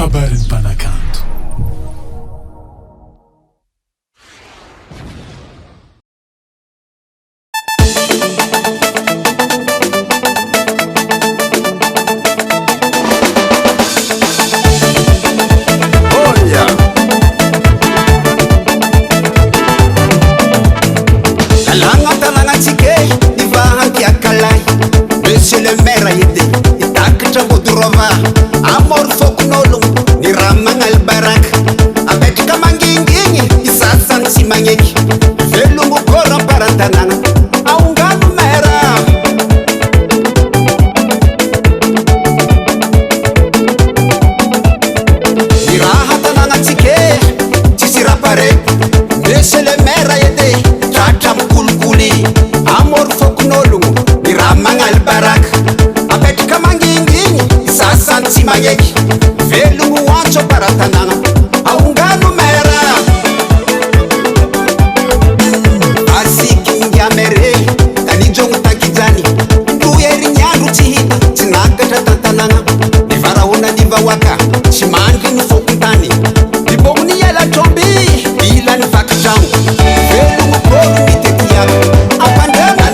kabarin'ny mpanakanto. Monsieur le maire aide itakatra godurova amor fokunolo ni ramangal barak abetka mangingingi isasan si mangeki velungu kora parantanana aunganu mera ni rahatanana tike tisira pare Monsieur le maire aide tatra mkulkuli amor fokunolo ni ramangal barak abetka mangingingi isasan si mangeki velungu wancho paratanana aunganu mera asikingi amere tanijongu takijani nduyeri nyandu chihita tinagata tatanana nivarahona nivawaka chimandri nifokuntani nibomuni yala tombi bila nivakichangu velungu koru nitetiyaku apandana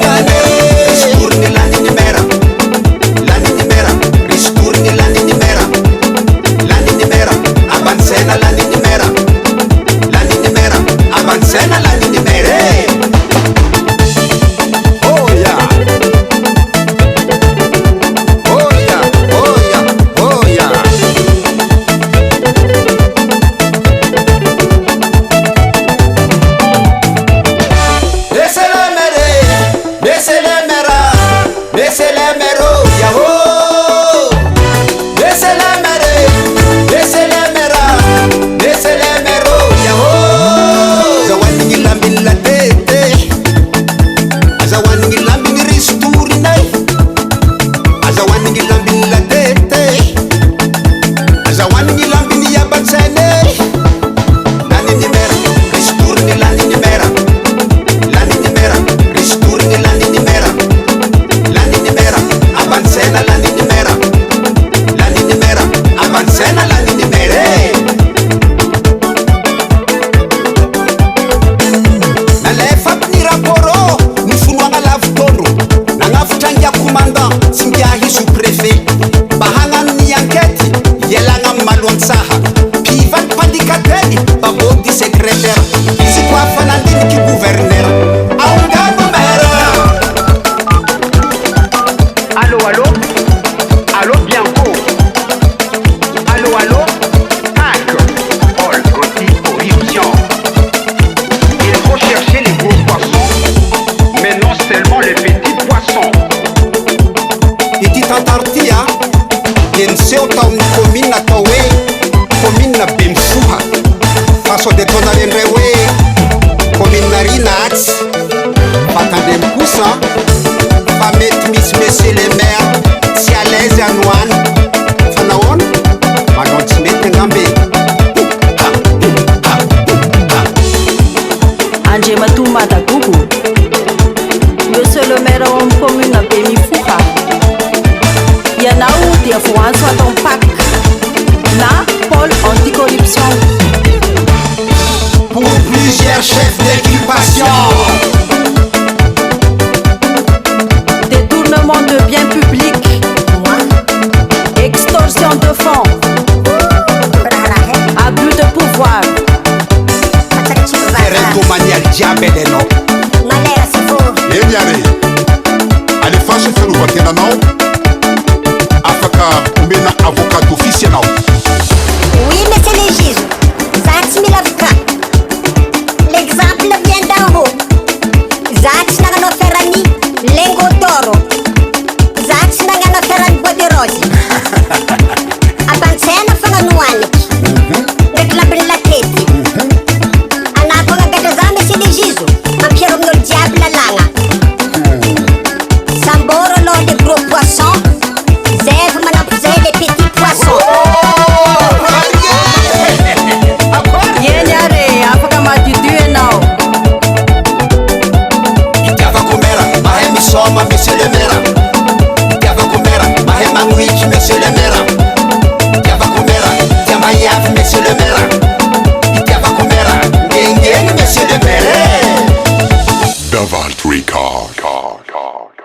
Monsieur le maire, si à l'aise à Nouane, Fanaon, Manon Timete Ngambe. Anje Matuma Dagougou, Monsieur le maire en commune à Bémifouha. Yanaou, des fois, soit ton pack. Na, Paul anticorruption. Pour plusieurs chefs d'équipation. Détournement de biens publics, extorsion de fonds, abus de pouvoir, alifashe feru bakena nao afaka mbena avocat officiel nao. Oui, monsieur le juge, 20 000 avocats. L'exemple vient d'en haut. Zati nagano ferrani lengo toro. Zati nagano ferrani bode rosi. Abansena fanga nuaniki. Reclame la tête. Anapo gagagaza monsieur le juge. Ampiero no diable langa. Samboro lors des gros poissons. Zève manapuzé des petits poissons. Yenyare, afaka matidue nao. Soma, monsieur le maire. Yavakomera, Mahema Nwich, monsieur le maire. card.